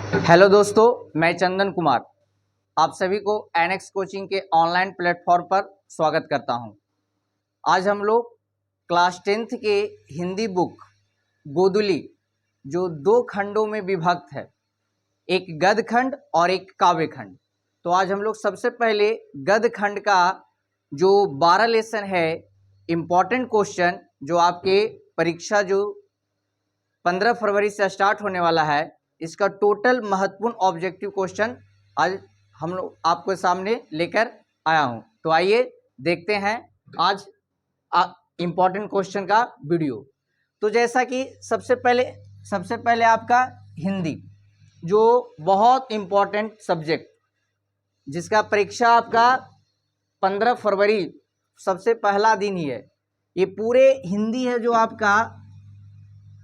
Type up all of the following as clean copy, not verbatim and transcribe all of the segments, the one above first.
Hello दोस्तों, मैं चंदन कुमार आप सभी को एनएक्स कोचिंग के ऑनलाइन प्लेटफॉर्म पर स्वागत करता हूं। आज हम लोग क्लास 10th के हिंदी बुक गोदुली जो 2 खंडों में विभक्त है, एक गद्य खंड और एक काव्य खंड। तो आज हम लोग सबसे पहले गद्य खंड का जो 12 लेसन है, इम्पॉर्टेंट क्वेश्चन जो आपके परीक्षा जो 15 फरवरी से स्टार्ट होने वाला है, इसका टोटल महत्वपूर्ण ऑब्जेक्टिव क्वेश्चन आज हम लोग आपके सामने लेकर आया हूं। तो आइए देखते हैं आज इम्पॉर्टेंट क्वेश्चन का वीडियो। तो जैसा कि सबसे पहले आपका हिंदी जो बहुत इम्पॉर्टेंट सब्जेक्ट, जिसका परीक्षा आपका 15 फरवरी सबसे पहला दिन ही है। ये पूरे हिंदी है जो आपका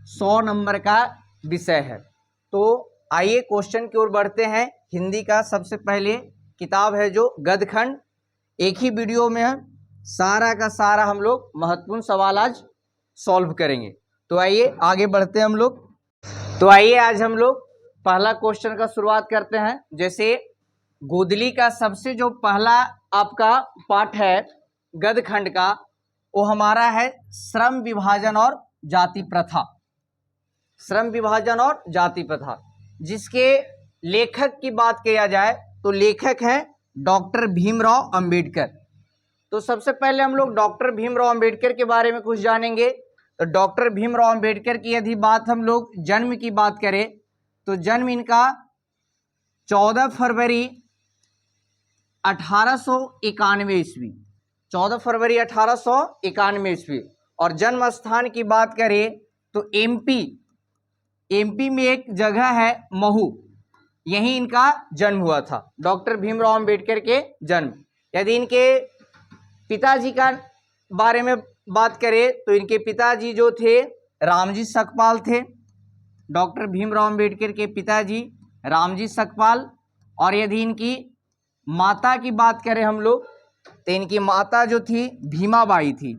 100 नंबर का विषय है। तो आइए क्वेश्चन की ओर बढ़ते हैं। हिंदी का सबसे पहले किताब है जो गद्य खंड। एक ही वीडियो में सारा का सारा हम लोग महत्वपूर्ण सवाल आज सॉल्व करेंगे। तो आइए आगे बढ़ते हैं हम लोग। तो आइए आज हम लोग पहला क्वेश्चन का शुरुआत करते हैं। जैसे गोदली का सबसे जो पहला आपका पाठ है गद्य खंड का, वो हमारा है श्रम विभाजन और जाति प्रथा। श्रम विभाजन और जाति प्रथा, जिसके लेखक की बात किया जाए तो लेखक है डॉक्टर भीमराव अंबेडकर। तो सबसे पहले हम लोग डॉक्टर भीमराव अंबेडकर के बारे में कुछ जानेंगे। तो डॉक्टर भीमराव अंबेडकर की यदि बात हम लोग जन्म की बात करें तो जन्म इनका 14 फरवरी 1891 ईस्वी, 14 फरवरी 1891 ईस्वी। और जन्म स्थान की बात करें तो एमपी में एक जगह है महू, यहीं इनका जन्म हुआ था। डॉक्टर भीमराव अंबेडकर के जन्म। यदि इनके पिताजी का बारे में बात करें तो इनके पिताजी जो थे रामजी सकपाल थे। डॉक्टर भीमराव अंबेडकर के पिताजी रामजी सकपाल। और यदि इनकी माता की बात करें हम लोग तो इनकी माता जो थी भीमाबाई थी,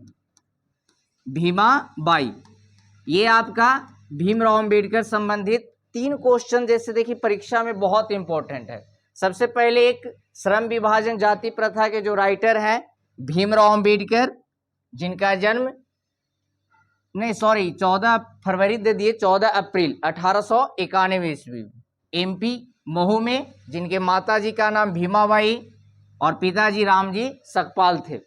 भीमाबाई। ये आपका भीमराव अंबेडकर संबंधित 3 क्वेश्चन जैसे देखिए परीक्षा में बहुत इंपॉर्टेंट है। सबसे पहले एक श्रम विभाजन जाति प्रथा के जो राइटर हैं भीमराव अंबेडकर, जिनका जन्म 14 फरवरी दे दिए, 14 अप्रैल 1891 ईस्वी, एमपी महू में, जिनके माताजी का नाम भीमाबाई और पिताजी रामजी सकपाल थे।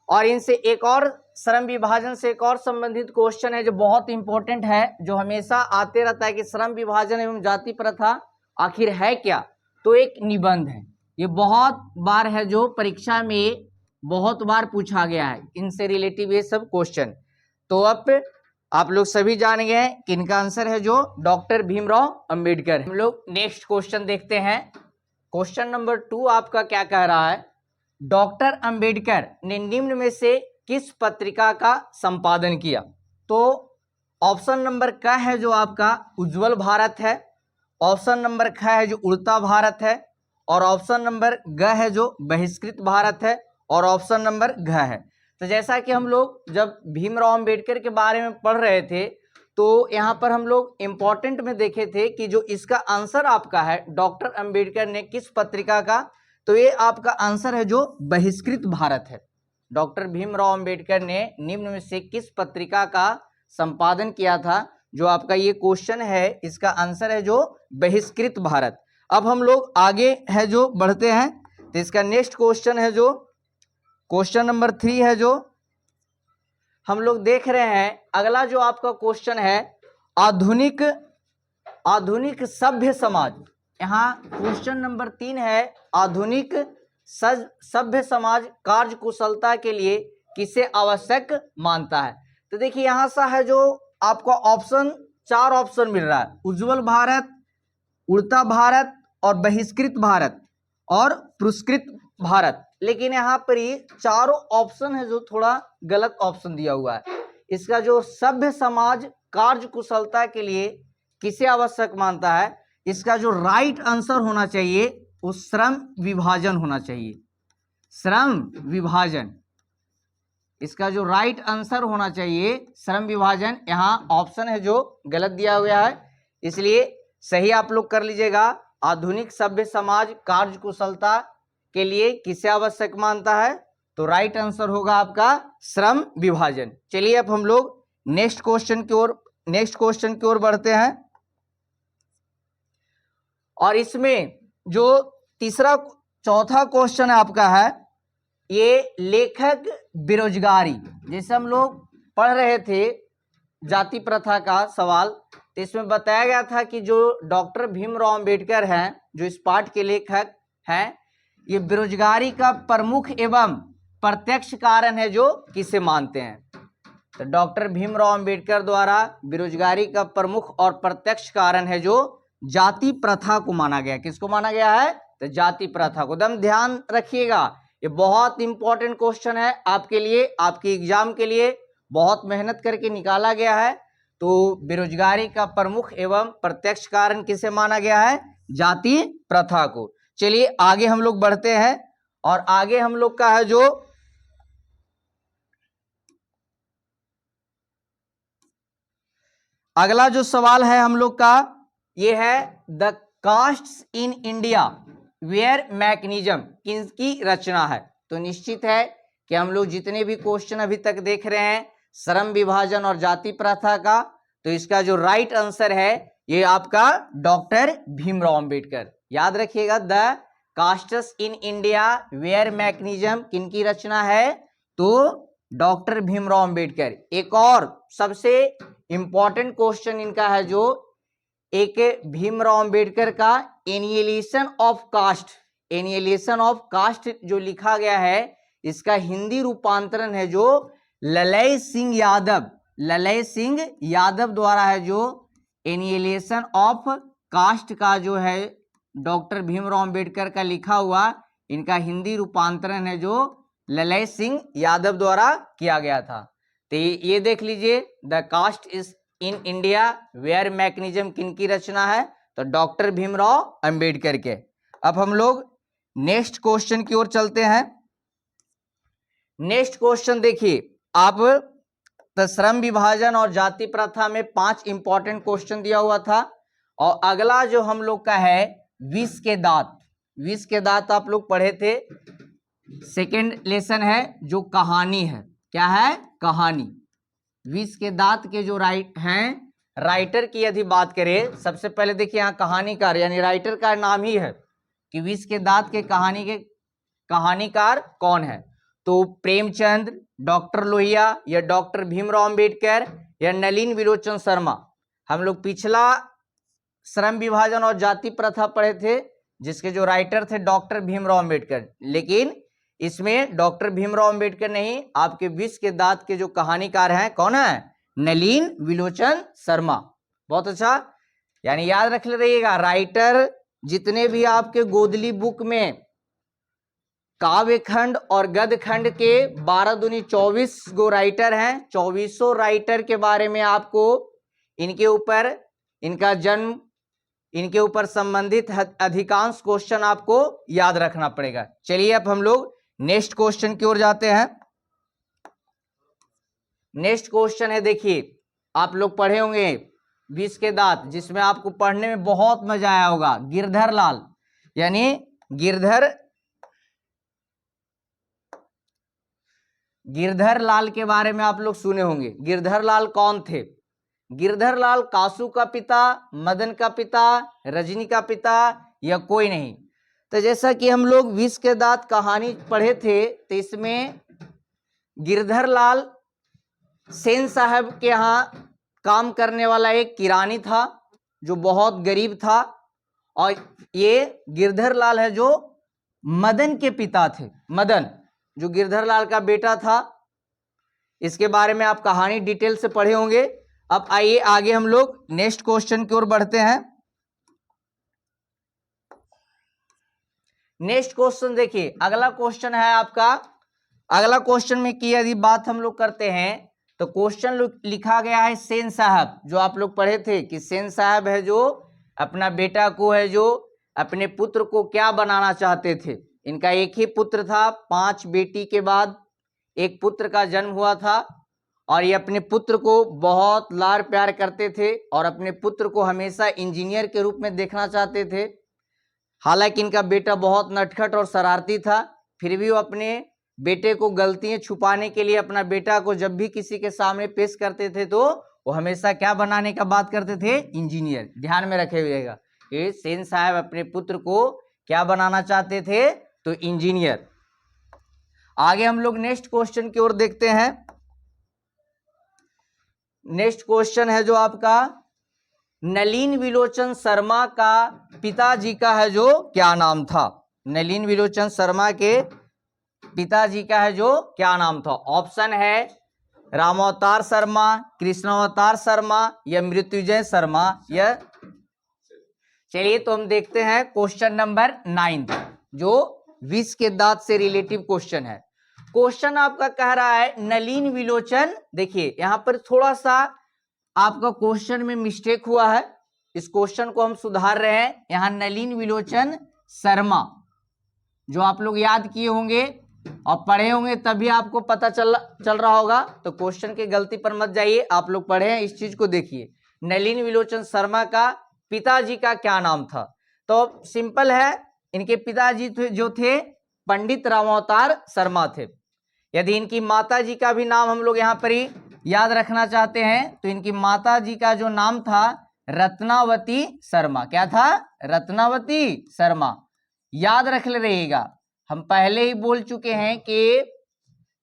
और इनसे एक और श्रम विभाजन से एक और संबंधित क्वेश्चन है जो बहुत इंपॉर्टेंट है, जो हमेशा आते रहता है कि श्रम विभाजन एवं जाति प्रथा आखिर है क्या। तो एक निबंध है, ये बहुत बार है जो परीक्षा में बहुत बार पूछा गया है, इनसे रिलेटिव ये सब क्वेश्चन। तो अब आप लोग सभी जान गए हैं कि इनका आंसर है जो डॉक्टर भीमराव अंबेडकर। हम लोग नेक्स्ट क्वेश्चन देखते हैं। क्वेश्चन नंबर 2 आपका क्या कह रहा है, डॉक्टर अंबेडकर ने निम्न में से किस पत्रिका का संपादन किया। तो ऑप्शन नंबर क है जो आपका उज्जवल भारत है, ऑप्शन नंबर ख है जो उड़ता भारत है, और ऑप्शन नंबर ग है जो बहिष्कृत भारत है, और ऑप्शन नंबर घ है। तो जैसा कि हम लोग जब भीमराव अंबेडकर के बारे में पढ़ रहे थे तो यहाँ पर हम लोग इम्पोर्टेंट में देखे थे कि जो इसका आंसर आपका है डॉक्टर अंबेडकर ने किस पत्रिका का, तो ये आपका आंसर है जो बहिष्कृत भारत है। डॉक्टर भीमराव अंबेडकर ने निम्न में से किस पत्रिका का संपादन किया था, जो आपका ये क्वेश्चन है इसका आंसर है जो बहिष्कृत भारत। अब हम लोग आगे है जो बढ़ते हैं। तो इसका नेक्स्ट क्वेश्चन है जो क्वेश्चन नंबर 3 है जो हम लोग देख रहे हैं। अगला जो आपका क्वेश्चन है आधुनिक सभ्य समाज। यहाँ क्वेश्चन नंबर 3 है आधुनिक सभ्य समाज कार्य कुशलता के लिए किसे आवश्यक मानता है। तो देखिए यहाँ सा है जो आपको ऑप्शन 4 ऑप्शन मिल रहा है, उज्जवल भारत, उड़ता भारत और बहिष्कृत भारत और पुरस्कृत भारत। लेकिन यहाँ पर ये चारों ऑप्शन है जो थोड़ा गलत ऑप्शन दिया हुआ है। इसका जो सभ्य समाज कार्य कुशलता के लिए किसे आवश्यक मानता है, इसका जो राइट आंसर होना चाहिए वो श्रम विभाजन होना चाहिए। श्रम विभाजन, इसका जो राइट आंसर होना चाहिए श्रम विभाजन। यहाँ ऑप्शन है जो गलत दिया हुआ है, इसलिए सही आप लोग कर लीजिएगा। आधुनिक सभ्य समाज कार्य कुशलता के लिए किसे आवश्यक मानता है? तो राइट आंसर होगा आपका श्रम विभाजन। चलिए अब हम लोग नेक्स्ट क्वेश्चन की ओर बढ़ते हैं। और इसमें जो चौथा क्वेश्चन आपका है, ये लेखक बेरोजगारी। जैसे हम लोग पढ़ रहे थे जाति प्रथा का सवाल, तो इसमें बताया गया था कि जो डॉक्टर भीमराव अंबेडकर हैं, जो इस पाठ के लेखक हैं, ये बेरोजगारी का प्रमुख एवं प्रत्यक्ष कारण है जो किसे मानते हैं? तो डॉक्टर भीमराव अंबेडकर द्वारा बेरोजगारी का प्रमुख और प्रत्यक्ष कारण है जो जाति प्रथा को माना गया। किसको माना गया है? तो जाति प्रथा को। एकदम ध्यान रखिएगा, ये बहुत इंपॉर्टेंट क्वेश्चन है आपके लिए, आपके एग्जाम के लिए बहुत मेहनत करके निकाला गया है। तो बेरोजगारी का प्रमुख एवं प्रत्यक्ष कारण किसे माना गया है? जाति प्रथा को। चलिए आगे हम लोग बढ़ते हैं, और आगे हम लोग का है जो अगला जो सवाल है हम लोग का, ये है the castes in India where mechanism किसकी रचना है? तो निश्चित है कि हम लोग जितने भी क्वेश्चन अभी तक देख रहे हैं श्रम विभाजन और जाति प्रथा का, तो इसका जो राइट आंसर है ये आपका डॉक्टर भीमराव अंबेडकर। याद रखिएगा, the castes in India where mechanism किनकी रचना है? तो डॉक्टर भीमराव अंबेडकर। एक और सबसे इंपॉर्टेंट क्वेश्चन इनका है जो एक भीमराव अंबेडकर का एनिहिलेशन ऑफ कास्ट जो लिखा गया है, इसका हिंदी रूपांतरण है जो ललय सिंह यादव द्वारा है जो एनिहिलेशन ऑफ कास्ट का जो है डॉक्टर भीमराव अंबेडकर का लिखा हुआ, इनका हिंदी रूपांतरण है जो ललय सिंह यादव द्वारा किया गया था। तो ये देख लीजिए, the caste is in India where mechanism किनकी रचना है? तो डॉक्टर भीमराव अंबेडकर के। अब हम लोग नेक्स्ट क्वेश्चन की ओर चलते हैं। नेक्स्ट क्वेश्चन देखिए आप, तो श्रम विभाजन और जाति प्रथा में 5 इंपॉर्टेंट क्वेश्चन दिया हुआ था, और अगला जो हम लोग का है विष के दांत आप लोग पढ़े थे, सेकेंड लेसन है जो कहानी है। क्या है? कहानी। विष के दांत के जो राइटर की यदि बात करें, सबसे पहले देखिए यहाँ कहानीकार यानी राइटर का नाम ही है कि विष के दांत के कहानीकार कौन है? तो प्रेमचंद, डॉक्टर लोहिया, या डॉक्टर भीमराव अंबेडकर, या नलिन विलोचन शर्मा। हम लोग पिछला श्रम विभाजन और जाति प्रथा पढ़े थे जिसके जो राइटर थे डॉक्टर भीमराव अंबेडकर, लेकिन इसमें डॉक्टर भीमराव अंबेडकर नहीं, आपके विष के दांत के जो कहानीकार हैं कौन है? नलिन विलोचन शर्मा। बहुत अच्छा, यानी याद रख रहिएगा, राइटर जितने भी आपके गोदली बुक में काव्य खंड और गद्य खंड के 12 दूनी 24 गो राइटर हैं, 24 राइटर के बारे में आपको इनके ऊपर इनका जन्म, इनके ऊपर संबंधित अधिकांश क्वेश्चन आपको याद रखना पड़ेगा। चलिए अब हम लोग नेक्स्ट क्वेश्चन की ओर जाते हैं। नेक्स्ट क्वेश्चन है, देखिए आप लोग पढ़े होंगे विष के दांत, जिसमें आपको पढ़ने में बहुत मजा आया होगा। गिरधर लाल यानी गिरधर लाल के बारे में आप लोग सुने होंगे। गिरधर लाल कौन थे? गिरधर लाल कासू का पिता, मदन का पिता, रजनी का पिता, या कोई नहीं? तो जैसा कि हम लोग विष के दांत कहानी पढ़े थे, तो इसमें गिरधर लाल सेन साहब के यहाँ काम करने वाला एक किरानी था जो बहुत गरीब था, और ये गिरधर लाल है जो मदन के पिता थे। मदन जो गिरधर लाल का बेटा था, इसके बारे में आप कहानी डिटेल से पढ़े होंगे। अब आइए आगे हम लोग नेक्स्ट क्वेश्चन की ओर बढ़ते हैं। नेक्स्ट क्वेश्चन देखिए, अगला क्वेश्चन है आपका, अगला क्वेश्चन में की यदि बात हम लोग करते हैं तो क्वेश्चन लिखा गया है सेन साहब, जो आप लोग पढ़े थे कि सेन साहब है जो अपना बेटा को है जो अपने पुत्र को क्या बनाना चाहते थे। इनका एक ही पुत्र था, 5 बेटी के बाद एक पुत्र का जन्म हुआ था, और ये अपने पुत्र को बहुत लाड़ प्यार करते थे और अपने पुत्र को हमेशा इंजीनियर के रूप में देखना चाहते थे। हालांकि इनका बेटा बहुत नटखट और शरारती था, फिर भी वो अपने बेटे को गलतियां छुपाने के लिए अपना बेटा को जब भी किसी के सामने पेश करते थे तो वो हमेशा क्या बनाने का बात करते थे? इंजीनियर। ध्यान में रखे हुएगा, ये सेन साहब अपने पुत्र को क्या बनाना चाहते थे? तो इंजीनियर। आगे हम लोग नेक्स्ट क्वेश्चन की ओर देखते हैं। नेक्स्ट क्वेश्चन है जो आपका, नलिन विलोचन शर्मा का पिताजी का है जो क्या नाम था? नलिन विलोचन शर्मा के पिताजी का है जो क्या नाम था? ऑप्शन है रामावतार शर्मा, कृष्णावतार शर्मा या मृत्युंजय शर्मा। या चलिए तो हम देखते हैं क्वेश्चन नंबर 9 जो विष के दांत से रिलेटिव क्वेश्चन है। क्वेश्चन आपका कह रहा है नलिन विलोचन। देखिए यहां पर थोड़ा सा आपका क्वेश्चन में मिस्टेक हुआ है, इस क्वेश्चन को हम सुधार रहे हैं। यहां नलिन विलोचन शर्मा जो आप लोग याद किए होंगे और पढ़े होंगे तभी आपको पता चल रहा होगा, तो क्वेश्चन की गलती पर मत जाइए, आप लोग पढ़े हैं इस चीज को देखिए। नलिन विलोचन शर्मा का पिताजी का क्या नाम था? तो सिंपल है, इनके पिताजी जो थे पंडित रामावतार शर्मा थे। यदि इनकी माता जी का भी नाम हम लोग यहाँ पर ही याद रखना चाहते हैं तो इनकी माता जी का जो नाम था रत्नावती शर्मा। क्या था? रत्नावती शर्मा। याद रख ले रहिएगा, हम पहले ही बोल चुके हैं कि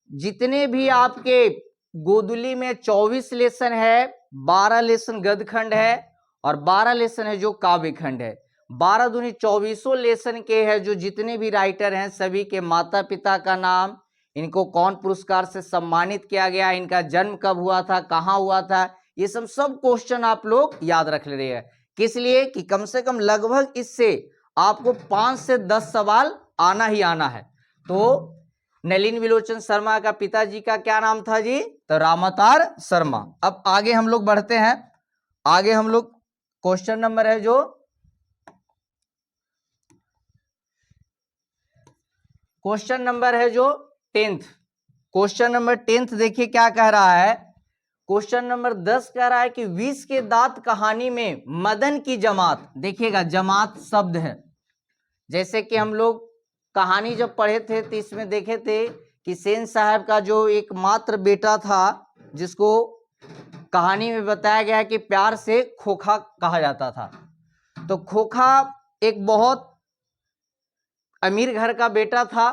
जितने भी आपके गोदुली में 24 लेसन है, 12 लेसन गदखंड है और 12 लेसन है जो काव्य खंड है। 12 दूनी 24 लेसन के है जो जितने भी राइटर हैं सभी के माता पिता का नाम, इनको कौन पुरस्कार से सम्मानित किया गया, इनका जन्म कब हुआ था, कहाँ हुआ था, ये सब क्वेश्चन आप लोग याद रख ले रहे हैं। किस लिए? कि कम से कम लगभग इससे आपको 5 से 10 सवाल आना ही आना है। तो नलिन विलोचन शर्मा का पिताजी का क्या नाम था जी? तो रामावतार शर्मा। अब आगे हम लोग बढ़ते हैं। आगे हम लोग क्वेश्चन नंबर है जो क्वेश्चन नंबर है जो 10th। क्वेश्चन नंबर 10th देखिए क्या कह रहा है। क्वेश्चन नंबर 10 कह रहा है कि विष के दांत कहानी में मदन की जमात, देखिएगा जमात शब्द है, जैसे कि हम लोग कहानी जब पढ़े थे तो इसमें देखे थे कि सेन साहब का जो एकमात्र बेटा था जिसको कहानी में बताया गया कि प्यार से खोखा कहा जाता था। तो खोखा एक बहुत अमीर घर का बेटा था,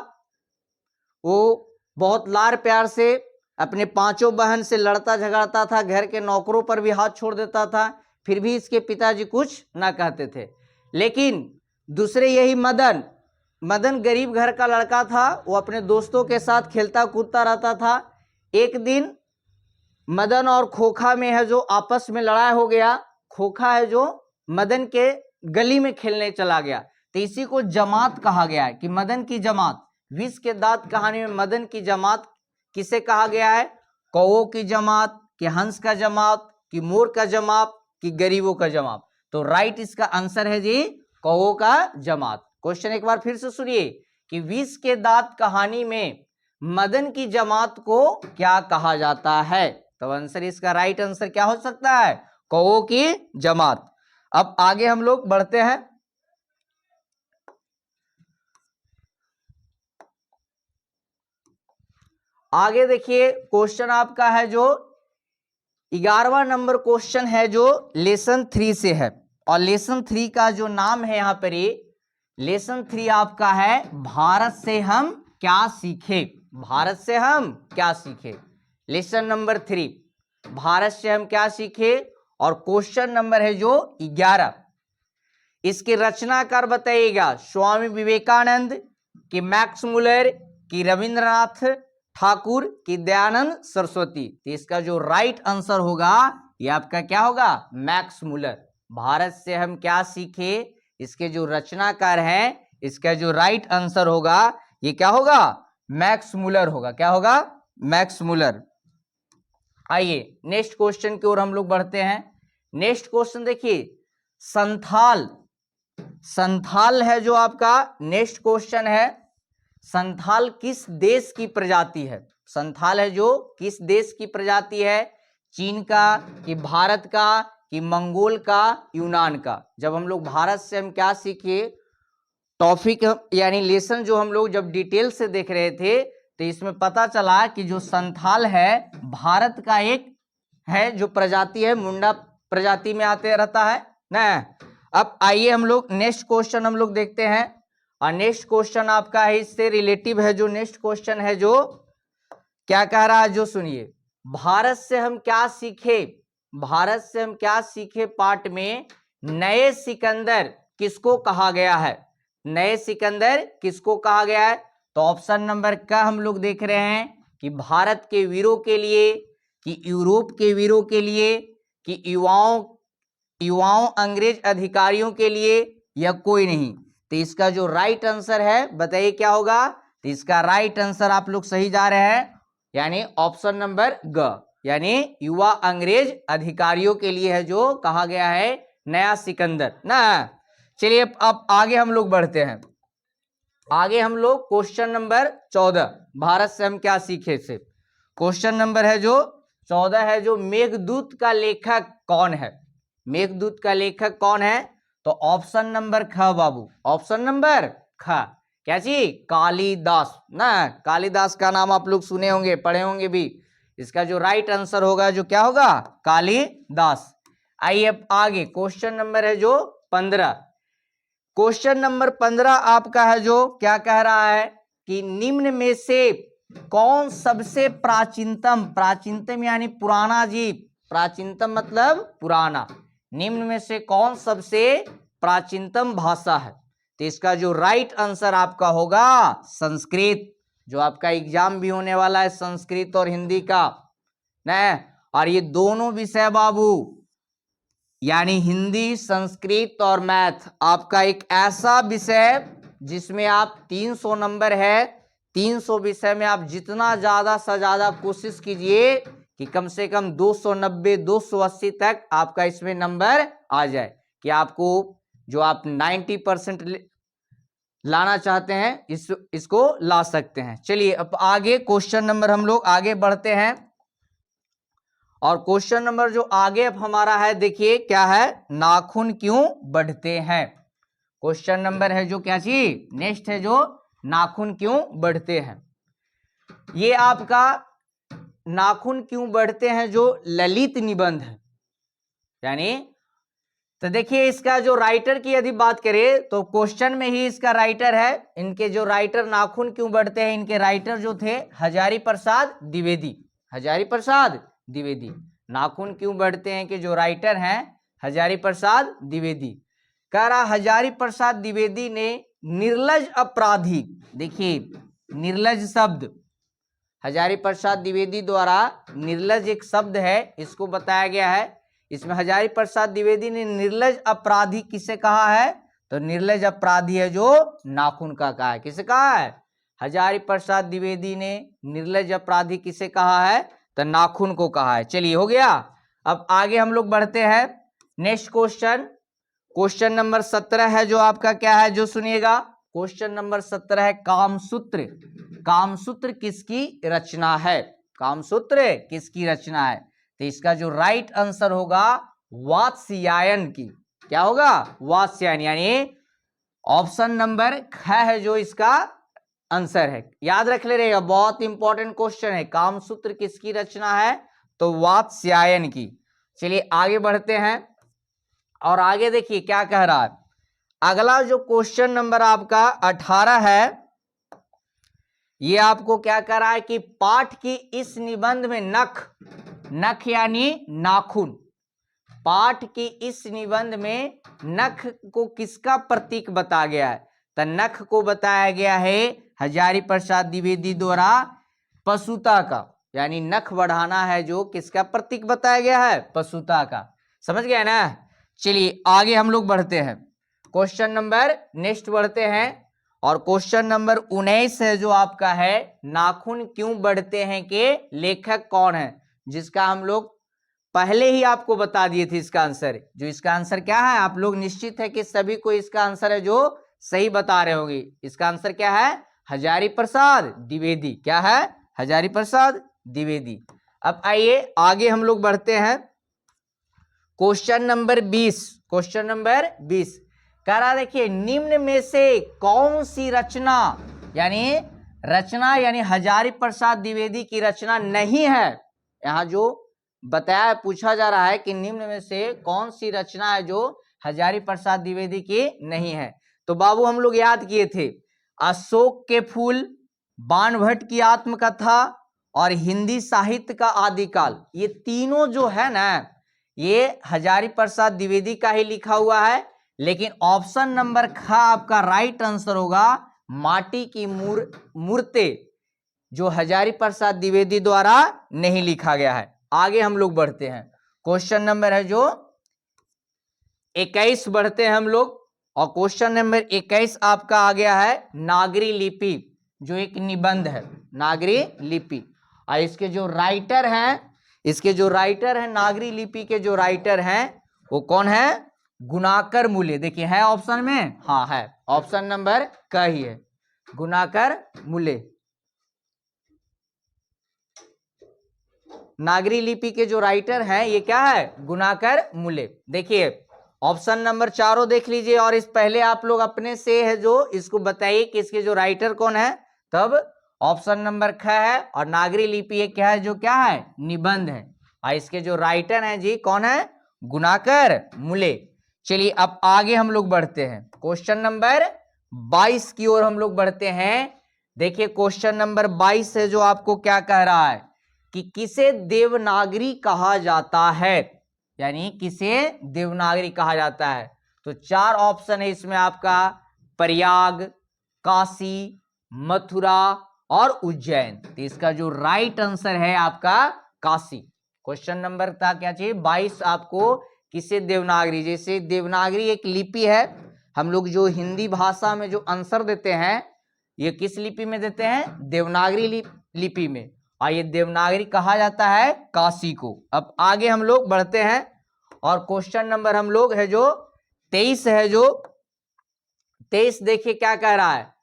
वो बहुत लाड़ प्यार से अपने 5 बहन से लड़ता झगड़ता था, घर के नौकरों पर भी हाथ छोड़ देता था, फिर भी इसके पिताजी कुछ ना कहते थे। लेकिन दूसरे यही मदन गरीब घर का लड़का था, वो अपने दोस्तों के साथ खेलता कूदता रहता था। एक दिन मदन और खोखा में है जो आपस में लड़ाई हो गया। खोखा है जो मदन के गली में खेलने चला गया, तो इसी को जमात कहा गया है कि मदन की जमात। विष के दांत कहानी में मदन की जमात किसे कहा गया है? कौओं की जमात, कि हंस का जमात, कि मोर का जमात, कि गरीबों का जमात। तो राइट इसका आंसर है जी कौओं का जमात। क्वेश्चन एक बार फिर से सुनिए कि विष के दांत कहानी में मदन की जमात को क्या कहा जाता है? तो आंसर इसका राइट आंसर क्या हो सकता है? कौओं की जमात। अब आगे हम लोग बढ़ते हैं। आगे देखिए क्वेश्चन आपका है जो 11वां नंबर क्वेश्चन है जो लेसन 3 से है, और लेसन 3 का जो नाम है यहाँ पर, लेसन 3 आपका है भारत से हम क्या सीखे। भारत से हम क्या सीखे, लेसन नंबर 3, भारत से हम क्या सीखे। और क्वेश्चन नंबर है जो 11, इसके रचनाकार बताइएगा, स्वामी विवेकानंद, कि मैक्स मुलर, कि रविंद्रनाथ ठाकुर, कि दयानंद सरस्वती। तो इसका जो राइट आंसर होगा ये आपका क्या होगा? Max Muller. भारत से हम क्या सीखे, इसके जो रचनाकार हैं, इसका जो राइट आंसर होगा ये क्या होगा? मैक्स मुलर होगा। क्या होगा? Max Muller. आइए नेक्स्ट क्वेश्चन की ओर हम लोग बढ़ते हैं। नेक्स्ट क्वेश्चन देखिए, संथाल है जो आपका नेक्स्ट क्वेश्चन है। संथाल किस देश की प्रजाति है? संथाल है जो किस देश की प्रजाति है, चीन का कि भारत का कि मंगोल का, यूनान का। जब हम लोग भारत से हम क्या सीखे, टॉपिक यानी लेसन जो हम लोग जब डिटेल से देख रहे थे तो इसमें पता चला कि जो संथाल है भारत का एक है जो प्रजाति है, मुंडा प्रजाति में आते रहता है ना। अब आइए हम लोग नेक्स्ट क्वेश्चन हम लोग देखते हैं, और नेक्स्ट क्वेश्चन आपका है इससे रिलेटिव है। जो नेक्स्ट क्वेश्चन है जो क्या कह रहा है, जो सुनिए, भारत से हम क्या सीखे, भारत से हम क्या सीखे पार्ट में नए सिकंदर किसको कहा गया है, नए सिकंदर किसको कहा गया है। तो ऑप्शन नंबर का हम लोग देख रहे हैं कि भारत के वीरों के लिए, कि यूरोप के वीरों के लिए, कि युवाओं अंग्रेज अधिकारियों के लिए, या कोई नहीं। तो इसका जो राइट आंसर है बताइए क्या होगा। तो इसका राइट आंसर आप लोग सही जा रहे हैं, यानी ऑप्शन नंबर ग, यानी युवा अंग्रेज अधिकारियों के लिए है जो कहा गया है नया सिकंदर ना। चलिए अब आगे हम लोग बढ़ते हैं। आगे हम लोग क्वेश्चन नंबर 14, भारत से हम क्या सीखे से। क्वेश्चन नंबर है जो 14 है जो मेघदूत का लेखक कौन है, मेघदूत का लेखक कौन है। तो ऑप्शन नंबर ख बाबू, ऑप्शन नंबर ख, क्या चीज, कालिदास ना। कालिदास का नाम आप लोग सुने होंगे, पढ़े होंगे भी। इसका जो राइट आंसर होगा जो क्या होगा, कालिदास। आइए अब आगे क्वेश्चन नंबर है जो 15। क्वेश्चन नंबर 15 आपका है जो क्या कह रहा है कि निम्न में से कौन सबसे प्राचीनतम, प्राचीनतम यानी पुराना जीव, प्राचीनतम मतलब पुराना, निम्न में से कौन सबसे प्राचीनतम भाषा है। तो इसका जो राइट आंसर आपका होगा संस्कृत, जो आपका एग्जाम भी होने वाला है संस्कृत और हिंदी का ना। और ये दोनों विषय बाबू यानी हिंदी, संस्कृत और मैथ आपका एक ऐसा विषय जिसमें आप 300 नंबर है, 300 विषय में आप जितना ज्यादा से ज्यादा कोशिश कीजिए कि कम से कम 290 280 तक आपका इसमें नंबर आ जाए, कि आपको जो आप 90% लाना चाहते हैं इसको ला सकते हैं। चलिए अब आगे क्वेश्चन नंबर हम लोग आगे बढ़ते हैं, और क्वेश्चन नंबर जो आगे अब हमारा है देखिए क्या है, नाखून क्यों बढ़ते हैं। क्वेश्चन नंबर है जो क्या चीज नेक्स्ट है जो नाखून क्यों बढ़ते हैं। ये आपका नाखून क्यों बढ़ते हैं जो ललित निबंध है, यानी तो देखिए इसका जो राइटर की यदि बात करें तो क्वेश्चन में ही इसका राइटर है, इनके जो राइटर नाखून क्यों बढ़ते हैं, इनके राइटर जो थे हजारी प्रसाद द्विवेदी, हजारी प्रसाद द्विवेदी। नाखून क्यों बढ़ते हैं के जो राइटर हैं हजारी प्रसाद द्विवेदी। कह रहा हजारी प्रसाद द्विवेदी ने निर्लज अपराधी, देखिए निर्लज शब्द हजारी प्रसाद द्विवेदी द्वारा निर्लज एक शब्द है इसको बताया गया है। इसमें हजारी प्रसाद द्विवेदी ने निर्लज अपराधी किसे कहा है, तो निर्लज अपराधी है जो नाखून का कहा है। किसे कहा है, हजारी प्रसाद द्विवेदी ने निर्लज अपराधी किसे कहा है, तो नाखून को कहा है। चलिए हो गया। अब आगे हम लोग बढ़ते हैं नेक्स्ट क्वेश्चन, क्वेश्चन नंबर 17 है जो आपका क्या है जो सुनिएगा। क्वेश्चन नंबर 17 है कामसूत्र, कामसूत्र किसकी रचना है, कामसूत्र किसकी रचना है। तो इसका जो राइट आंसर होगा वात्स्यायन की, क्या होगा, वात्स्यायन, यानी ऑप्शन नंबर ख है जो इसका आंसर है। याद रख ले रहेगा, बहुत इंपॉर्टेंट क्वेश्चन है, कामसूत्र किसकी रचना है, तो वात्स्यायन की। चलिए आगे बढ़ते हैं, और आगे देखिए क्या कह रहा है। अगला जो क्वेश्चन नंबर आपका 18 है, ये आपको क्या कह रहा है कि पाठ की इस निबंध में नख, नख यानी नाखून, पाठ की इस निबंध में नख को किसका प्रतीक बताया गया है, तो नख को बताया गया है हजारी प्रसाद द्विवेदी द्वारा पशुता का, यानी नख बढ़ाना है जो किसका प्रतीक बताया गया है, पशुता का। समझ गए ना। चलिए आगे हम लोग बढ़ते हैं, क्वेश्चन नंबर नेक्स्ट बढ़ते हैं, और क्वेश्चन नंबर 19 है जो आपका है नाखून क्यों बढ़ते हैं के लेखक कौन है, जिसका हम लोग पहले ही आपको बता दिए थे इसका आंसर। जो इसका आंसर क्या है, आप लोग निश्चित है कि सभी को इसका आंसर है जो सही बता रहे होंगे। इसका आंसर क्या है, हजारी प्रसाद द्विवेदी, क्या है, हजारी प्रसाद द्विवेदी। अब आइए आगे हम लोग बढ़ते हैं। क्वेश्चन नंबर 20, क्वेश्चन नंबर 20 कह रहा देखिए, निम्न में से कौन सी रचना यानी हजारी प्रसाद द्विवेदी की रचना नहीं है। यहाँ जो बताया पूछा जा रहा है कि निम्न में से कौन सी रचना है जो हजारी प्रसाद द्विवेदी की नहीं है। तो बाबू हम लोग याद किए थे, अशोक के फूल, बाणभट्ट की आत्मकथा और हिंदी साहित्य का आदिकाल, ये तीनों जो है ना, ये हजारी प्रसाद द्विवेदी का ही लिखा हुआ है। लेकिन ऑप्शन नंबर ख आपका राइट आंसर होगा, माटी की मूर्ते, जो हजारी प्रसाद द्विवेदी द्वारा नहीं लिखा गया है। आगे हम लोग बढ़ते हैं, क्वेश्चन नंबर है जो 21 बढ़ते हैं हम लोग। और क्वेश्चन नंबर 21 आपका आ गया है नागरी लिपि, जो एक निबंध है, नागरी लिपि। और इसके जो राइटर हैं नागरी लिपि के जो राइटर हैं वो कौन है? गुणाकर मूले। देखिए है ऑप्शन में, हाँ है, ऑप्शन नंबर क ही है, गुणाकर मूले। नागरी लिपि के जो राइटर हैं ये क्या है? गुणाकर मूले। देखिए ऑप्शन नंबर चारों देख लीजिए, और इस पहले आप लोग अपने से है जो इसको बताइए कि इसके जो राइटर कौन है। तब ऑप्शन नंबर ख है, और नागरी लिपि क्या है? जो क्या है? निबंध है। और इसके जो राइटर हैं जी कौन है? गुणाकर मूले। चलिए अब आगे हम लोग बढ़ते हैं, क्वेश्चन नंबर 22 की ओर हम लोग बढ़ते हैं। देखिए क्वेश्चन नंबर 22 है जो आपको क्या कह रहा है कि किसे देवनागरी कहा जाता है, यानी किसे देवनागरी कहा जाता है। तो चार ऑप्शन है इसमें आपका, प्रयाग, काशी, मथुरा और उज्जैन। तो इसका जो राइट आंसर है आपका काशी। क्वेश्चन नंबर था क्या चाहिए? 22 आपको किसे देवनागरी, जैसे देवनागरी एक लिपि है, हम लोग जो हिंदी भाषा में जो आंसर देते हैं ये किस लिपि में देते हैं? देवनागरी लिपि में। और ये देवनागरी कहा जाता है काशी को। अब आगे हम लोग बढ़ते हैं, और क्वेश्चन नंबर हम लोग है जो 23 है, जो 23 देखिए क्या कह रहा है,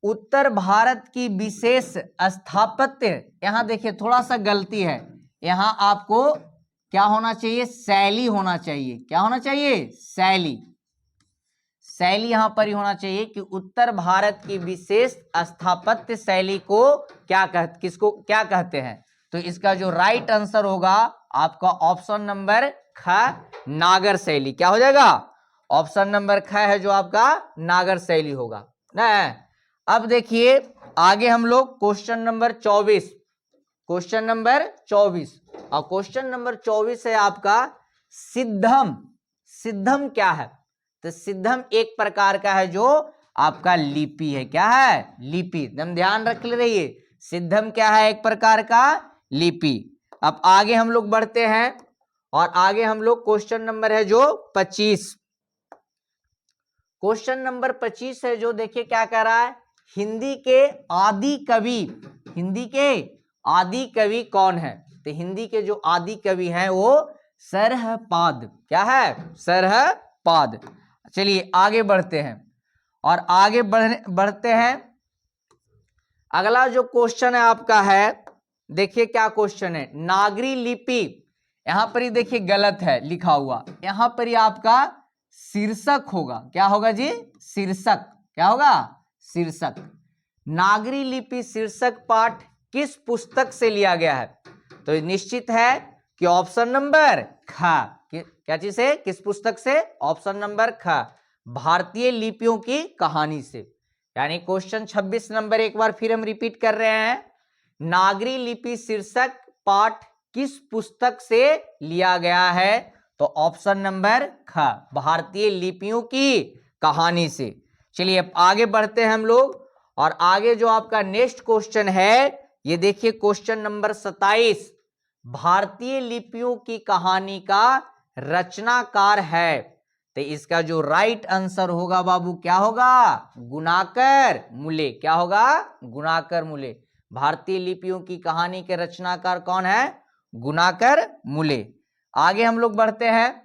उत्तर भारत की विशेष स्थापत्य। यहां देखिए थोड़ा सा गलती है, यहां आपको क्या होना चाहिए? शैली होना चाहिए। क्या होना चाहिए? शैली। शैली यहां पर ही होना चाहिए कि उत्तर भारत की विशेष स्थापत्य शैली को किसको क्या कहते हैं। तो इसका जो राइट आंसर होगा आपका ऑप्शन नंबर ख, नागर शैली। क्या हो जाएगा? ऑप्शन नंबर ख है जो आपका नागर शैली होगा ना। अब देखिए आगे हम लोग क्वेश्चन नंबर 24, क्वेश्चन नंबर 24, और क्वेश्चन नंबर 24 है आपका सिद्धम। सिद्धम क्या है? तो सिद्धम एक प्रकार का है जो आपका लिपि है। क्या है? लिपि। एकदम ध्यान रख ले रहिए, सिद्धम क्या है? एक प्रकार का लिपि। अब आगे हम लोग बढ़ते हैं, और आगे हम लोग क्वेश्चन नंबर है जो 25, क्वेश्चन नंबर 25 है जो देखिए क्या कह रहा है, हिंदी के आदि कवि, हिंदी के आदि कवि कौन है? तो हिंदी के जो आदि कवि हैं वो सरहपाद। क्या है? सरहपाद। चलिए आगे बढ़ते हैं, और आगे बढ़ते हैं। अगला जो क्वेश्चन है आपका है, देखिए क्या क्वेश्चन है, नागरी लिपि। यहां पर ही देखिए गलत है लिखा हुआ, यहां पर ही आपका शीर्षक होगा। क्या होगा जी? शीर्षक। क्या होगा? शीर्षक। नागरी लिपि शीर्षक पाठ किस पुस्तक से लिया गया है? तो निश्चित है कि ऑप्शन नंबर ख। क्या चीज से? किस पुस्तक से? ऑप्शन नंबर ख, भारतीय लिपियों की कहानी से। यानी क्वेश्चन 26 नंबर एक बार फिर हम रिपीट कर रहे हैं, नागरी लिपि शीर्षक पाठ किस पुस्तक से लिया गया है? तो ऑप्शन नंबर ख, भारतीय लिपियों की कहानी से। चलिए अब आगे बढ़ते हैं हम लोग, और आगे जो आपका नेक्स्ट क्वेश्चन है ये देखिए क्वेश्चन नंबर 27, भारतीय लिपियों की कहानी का रचनाकार है। तो इसका जो राइट आंसर होगा बाबू क्या होगा? गुणाकर मूले। क्या होगा? गुणाकर मूले। भारतीय लिपियों की कहानी के रचनाकार कौन है? गुणाकर मूले। आगे हम लोग बढ़ते हैं,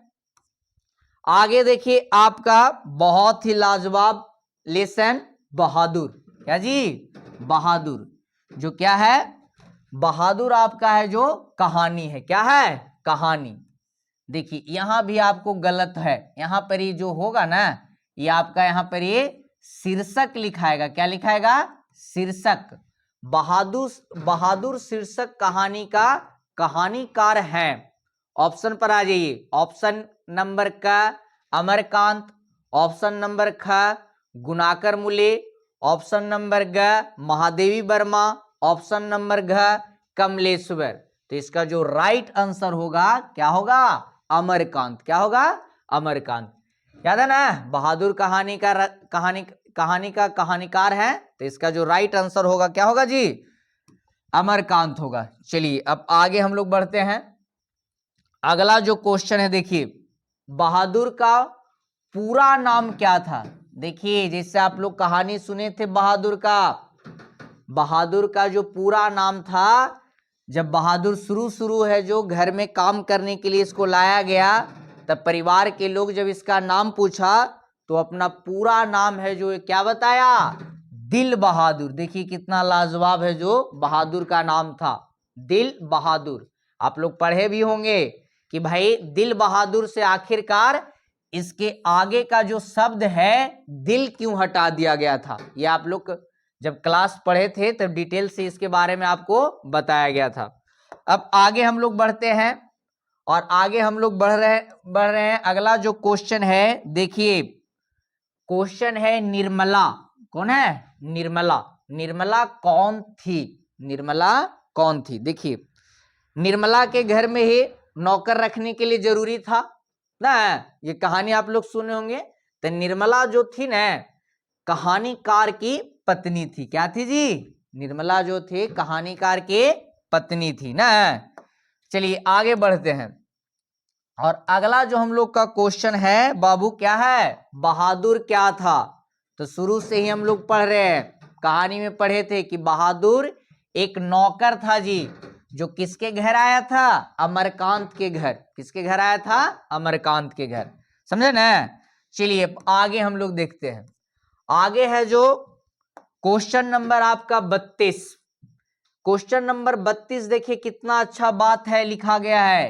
आगे देखिए आपका बहुत ही लाजवाब लेसन बहादुर। क्या जी? बहादुर। जो क्या है? बहादुर आपका है जो कहानी है, क्या है, कहानी। देखिए यहां भी आपको गलत है, यहां पर ये जो होगा ना, ये आपका यहां पर ये शीर्षक लिखाएगा, क्या लिखाएगा, शीर्षक। बहादुर बहादुर शीर्षक कहानी का कहानीकार है। ऑप्शन पर आ जाइए। ऑप्शन नंबर क अमरकांत, ऑप्शन नंबर ख गुणाकर मुले, ऑप्शन नंबर ग महादेवी वर्मा, ऑप्शन नंबर घ कमलेश्वर। तो इसका जो राइट आंसर होगा क्या होगा, अमरकांत। क्या होगा, अमरकांत। याद है ना, बहादुर कहानी का कहानीकार है, तो इसका जो राइट आंसर होगा क्या होगा जी, अमरकांत होगा। चलिए अब आगे हम लोग बढ़ते हैं। अगला जो क्वेश्चन है, देखिए बहादुर का पूरा नाम क्या था। देखिए जैसे आप लोग कहानी सुने थे बहादुर का जो पूरा नाम था, जब बहादुर शुरू है जो घर में काम करने के लिए इसको लाया गया, तब परिवार के लोग जब इसका नाम पूछा तो अपना पूरा नाम है जो क्या बताया, दिल बहादुर। देखिए कितना लाजवाब है, जो बहादुर का नाम था दिल बहादुर। आप लोग पढ़े भी होंगे कि भाई दिल बहादुर से आखिरकार इसके आगे का जो शब्द है दिल क्यों हटा दिया गया था। ये आप लोग जब क्लास पढ़े थे तब डिटेल से इसके बारे में आपको बताया गया था। अब आगे हम लोग बढ़ते हैं, और आगे हम लोग बढ़ रहे हैं। अगला जो क्वेश्चन है, देखिए क्वेश्चन है निर्मला। कौन है, निर्मला। निर्मला कौन थी, निर्मला कौन थी। देखिए निर्मला के घर में ही नौकर रखने के लिए जरूरी था ना, ये कहानी आप लोग सुने होंगे। तो निर्मला जो थी ना, कहानीकार की पत्नी थी। क्या थी जी, निर्मला जो थे कहानीकार के पत्नी थी ना। चलिए आगे बढ़ते हैं, और अगला जो हम लोग का क्वेश्चन है बाबू क्या है, बहादुर क्या था। तो शुरू से ही हम लोग पढ़ रहे हैं, कहानी में पढ़े थे कि बहादुर एक नौकर था जी, जो किसके घर आया था, अमरकांत के घर। किसके घर आया था, अमरकांत के घर। समझे ना। चलिए आगे हम लोग देखते हैं। आगे है जो क्वेश्चन नंबर आपका 32। क्वेश्चन नंबर 32 देखिए कितना अच्छा बात है, लिखा गया है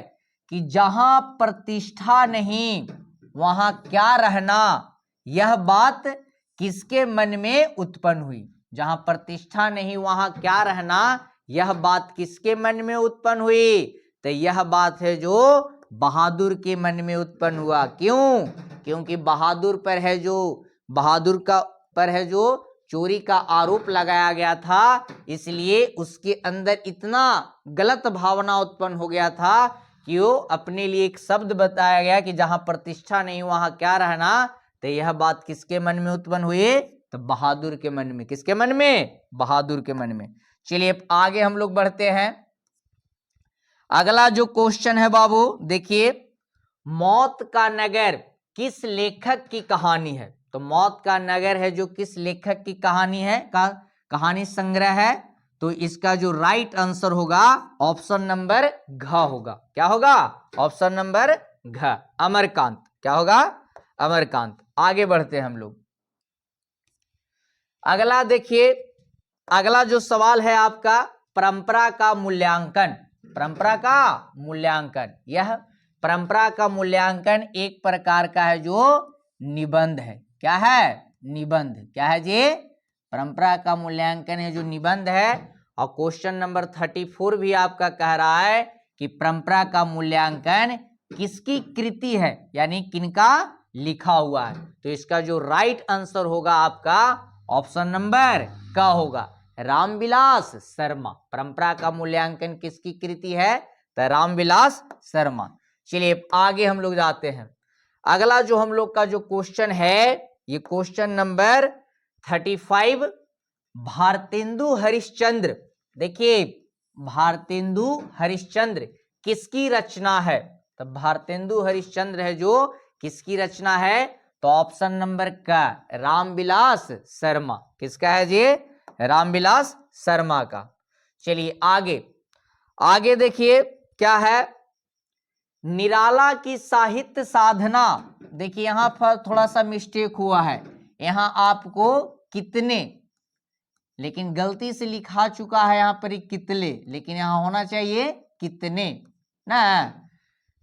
कि जहां प्रतिष्ठा नहीं वहां क्या रहना, यह बात किसके मन में उत्पन्न हुई। जहां प्रतिष्ठा नहीं वहां क्या रहना, यह बात किसके मन में उत्पन्न हुई। तो यह बात है जो बहादुर के मन में उत्पन्न हुआ। क्यों, क्योंकि बहादुर पर है जो चोरी का आरोप लगाया गया था, इसलिए उसके अंदर इतना गलत भावना उत्पन्न हो गया था कि वो अपने लिए एक शब्द बताया गया कि जहां प्रतिष्ठा नहीं वहां क्या रहना। तो यह बात किसके मन में उत्पन्न हुई, तो बहादुर के मन में। किसके मन में, बहादुर के मन में। चलिए आगे हम लोग बढ़ते हैं। अगला जो क्वेश्चन है बाबू, देखिए मौत का नगर किस लेखक की कहानी है। तो मौत का नगर है जो किस लेखक की कहानी है, कहानी संग्रह है। तो इसका जो राइट आंसर होगा ऑप्शन नंबर घ होगा। क्या होगा, ऑप्शन नंबर घ, अमरकांत। क्या होगा, अमरकांत। आगे बढ़ते हैं हम लोग। अगला देखिए, अगला जो सवाल है आपका, परंपरा का मूल्यांकन। परंपरा का मूल्यांकन, यह परंपरा का मूल्यांकन एक प्रकार का है जो निबंध है। क्या है, निबंध। क्या है जी, परंपरा का मूल्यांकन है जो निबंध है। और क्वेश्चन नंबर 34 भी आपका कह रहा है कि परंपरा का मूल्यांकन किसकी कृति है, यानी किनका लिखा हुआ है। तो इसका जो राइट आंसर होगा आपका ऑप्शन नंबर का होगा, रामविलास शर्मा। परंपरा का मूल्यांकन किसकी कृति है, तो रामविलास शर्मा। चलिए आगे हम लोग जाते हैं। अगला जो हम लोग का जो क्वेश्चन है, ये क्वेश्चन नंबर 35, भारतेंदु हरिश्चंद्र। देखिए भारतेंदु हरिश्चंद्र किसकी रचना है। तो भारतेंदु हरिश्चंद्र है जो किसकी रचना है, तो ऑप्शन नंबर का रामविलास शर्मा। किसका है जी, रामविलास शर्मा का। चलिए आगे, आगे देखिए क्या है, निराला की साहित्य साधना। देखिए यहां पर थोड़ा सा मिस्टेक हुआ है, यहां आपको कितने लेकिन गलती से लिखा चुका है यहाँ पर कितले, लेकिन यहाँ होना चाहिए कितने ना।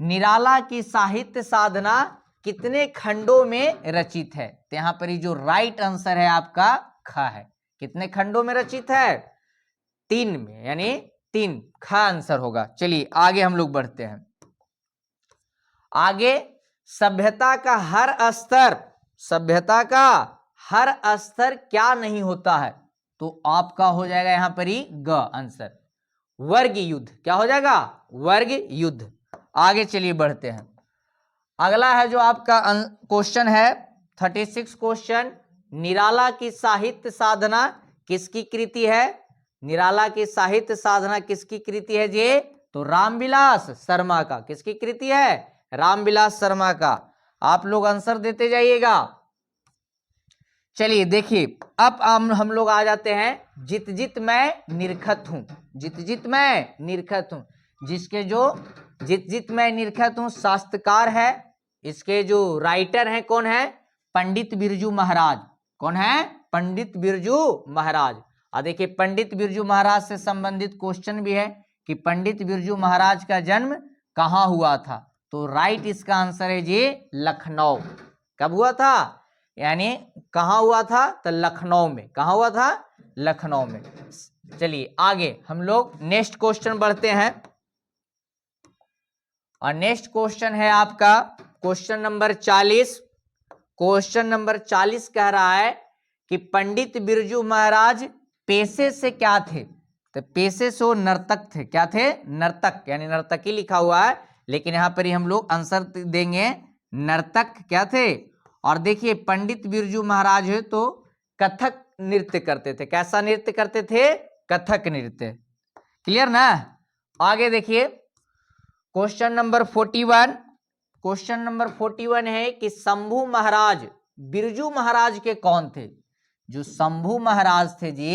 निराला की साहित्य साधना कितने खंडों में रचित है? तो यहाँ पर जो राइट आंसर है आपका ख है। कितने खंडों में रचित है? 3 में, यानी 3 ख आंसर होगा। चलिए आगे हम लोग बढ़ते हैं। आगे सभ्यता का हर स्तर, सभ्यता का हर स्तर क्या नहीं होता है? तो आपका हो जाएगा यहाँ पर ही ग आंसर, वर्ग युद्ध। क्या हो जाएगा? वर्ग युद्ध। आगे चलिए बढ़ते हैं। अगला है जो आपका क्वेश्चन है 36 क्वेश्चन, निराला की साहित्य साधना किसकी कृति है? निराला की साहित्य साधना किसकी कृति है जी? तो रामविलास शर्मा का। किसकी कृति है? रामविलास शर्मा का। आप लोग आंसर देते जाइएगा। चलिए देखिए, अब हम लोग आ जाते हैं जित जित मैं निरखत हूं। जित जित मैं निरखत हूं, जिसके जो जित जित मैं निरखत हूं शास्त्रकार है। इसके जो राइटर हैं कौन है? पंडित बिरजू महाराज। कौन है? पंडित बिरजू महाराज। और देखिए पंडित बिरजू महाराज से संबंधित क्वेश्चन भी है कि पंडित बिरजू महाराज का जन्म कहाँ हुआ था? तो राइट इसका आंसर है जी लखनऊ। कब हुआ था? यानी कहाँ हुआ था? तो लखनऊ में। कहाँ हुआ था? लखनऊ में। चलिए आगे हम लोग नेक्स्ट क्वेश्चन बढ़ते हैं। और नेक्स्ट क्वेश्चन है आपका क्वेश्चन नंबर 40। क्वेश्चन नंबर 40 कह रहा है कि पंडित बिरजू महाराज पेशे से क्या थे? तो पेशे से वो नर्तक थे। क्या थे? नर्तक, यानी नर्तकी लिखा हुआ है, लेकिन यहाँ पर ही हम लोग आंसर देंगे नर्तक क्या थे। और देखिए पंडित बिरजू महाराज है तो कथक नृत्य करते थे। कैसा नृत्य करते थे? कथक नृत्य। क्लियर ना? आगे देखिए क्वेश्चन नंबर 41। क्वेश्चन नंबर 41 है कि शंभू महाराज बिरजू महाराज के कौन थे? जो शंभू महाराज थे जी,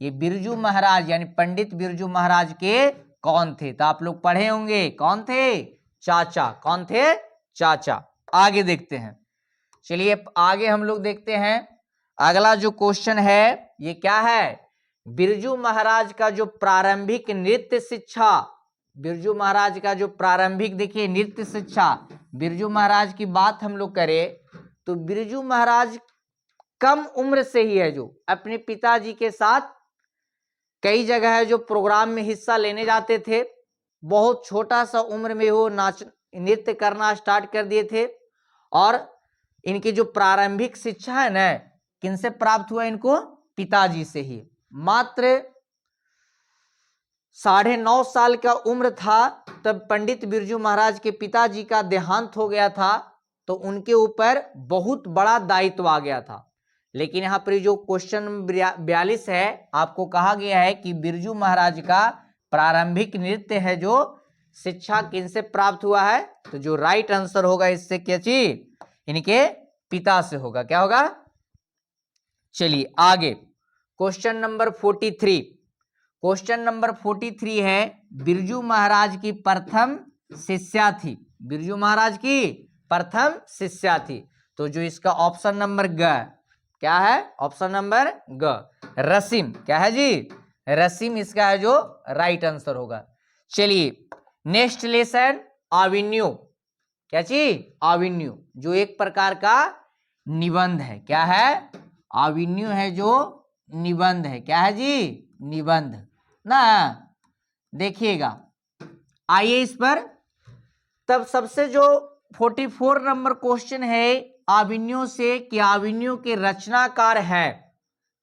ये बिरजू महाराज यानी पंडित बिरजू महाराज के कौन थे? तो आप लोग पढ़े होंगे। कौन थे? चाचा। कौन थे? चाचा। आगे देखते हैं। चलिए आगे हम लोग देखते हैं। अगला जो क्वेश्चन है ये क्या है? बिरजू महाराज का जो प्रारंभिक नृत्य शिक्षा, बिरजू महाराज का जो प्रारंभिक देखिए नृत्य शिक्षा, बिरजू महाराज की बात हम लोग करें तो बिरजू महाराज कम उम्र से ही है जो अपने पिताजी के साथ कई जगह है जो प्रोग्राम में हिस्सा लेने जाते थे। बहुत छोटा सा उम्र में वो नाच नृत्य करना स्टार्ट कर दिए थे। और इनकी जो प्रारंभिक शिक्षा है ना, किनसे प्राप्त हुआ? इनको पिताजी से ही। मात्र 9.5 साल का उम्र था तब पंडित बिरजू महाराज के पिताजी का देहांत हो गया था, तो उनके ऊपर बहुत बड़ा दायित्व आ गया था। लेकिन यहाँ पर जो क्वेश्चन 42 है, आपको कहा गया है कि बिरजू महाराज का प्रारंभिक नृत्य है जो शिक्षा किनसे प्राप्त हुआ है? तो जो राइट आंसर होगा इससे क्या चीज? इनके पिता से होगा। क्या होगा? चलिए आगे क्वेश्चन नंबर 43। क्वेश्चन नंबर 43 है बिरजू महाराज की प्रथम शिष्या थी। बिरजू महाराज की प्रथम शिष्या थी। तो जो इसका ऑप्शन नंबर ग क्या है? ऑप्शन नंबर ग रसीम। क्या है जी? रसीम इसका है जो राइट आंसर होगा। चलिए नेक्स्ट लेसन आविन्यू। क्या चीज? आविन्यू, जो एक प्रकार का निबंध है। क्या है? आविन्यू है जो निबंध है। क्या है जी? निबंध ना। देखिएगा आइए इस पर। तब सबसे जो 44 नंबर क्वेश्चन है आविन्यू से कि आविन्यू के रचनाकार है।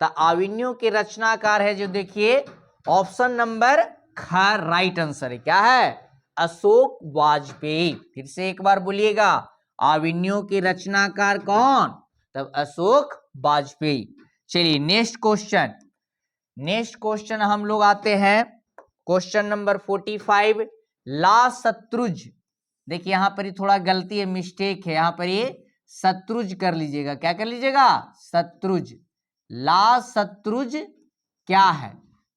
तो आविन्यू के रचनाकार है जो देखिए ऑप्शन नंबर ख राइट आंसर है। क्या है? अशोक वाजपेयी। फिर से एक बार बोलिएगा, आविन्यू के रचनाकार कौन? तब अशोक वाजपेयी। चलिए नेक्स्ट क्वेश्चन। नेक्स्ट क्वेश्चन हम लोग आते हैं क्वेश्चन नंबर 45 ला शत्रुज। देखिए यहां पर ही थोड़ा गलती है, मिस्टेक है। यहां पर ये शत्रुज कर लीजिएगा। क्या कर लीजिएगा? शत्रुज। ला शत्रुज क्या है?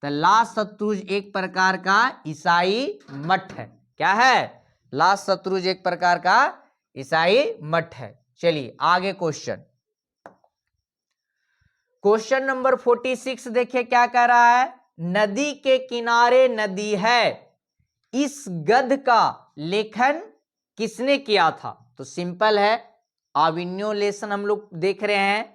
तो ला शत्रुज एक प्रकार का ईसाई मठ है। क्या है? ला शत्रुज एक प्रकार का ईसाई मठ है। चलिए आगे क्वेश्चन। क्वेश्चन नंबर 46 देखिए क्या कह रहा है, नदी के किनारे नदी है, इस गद्य का लेखन किसने किया था? तो सिंपल है, आविन्यो लेसन हम लोग देख रहे हैं,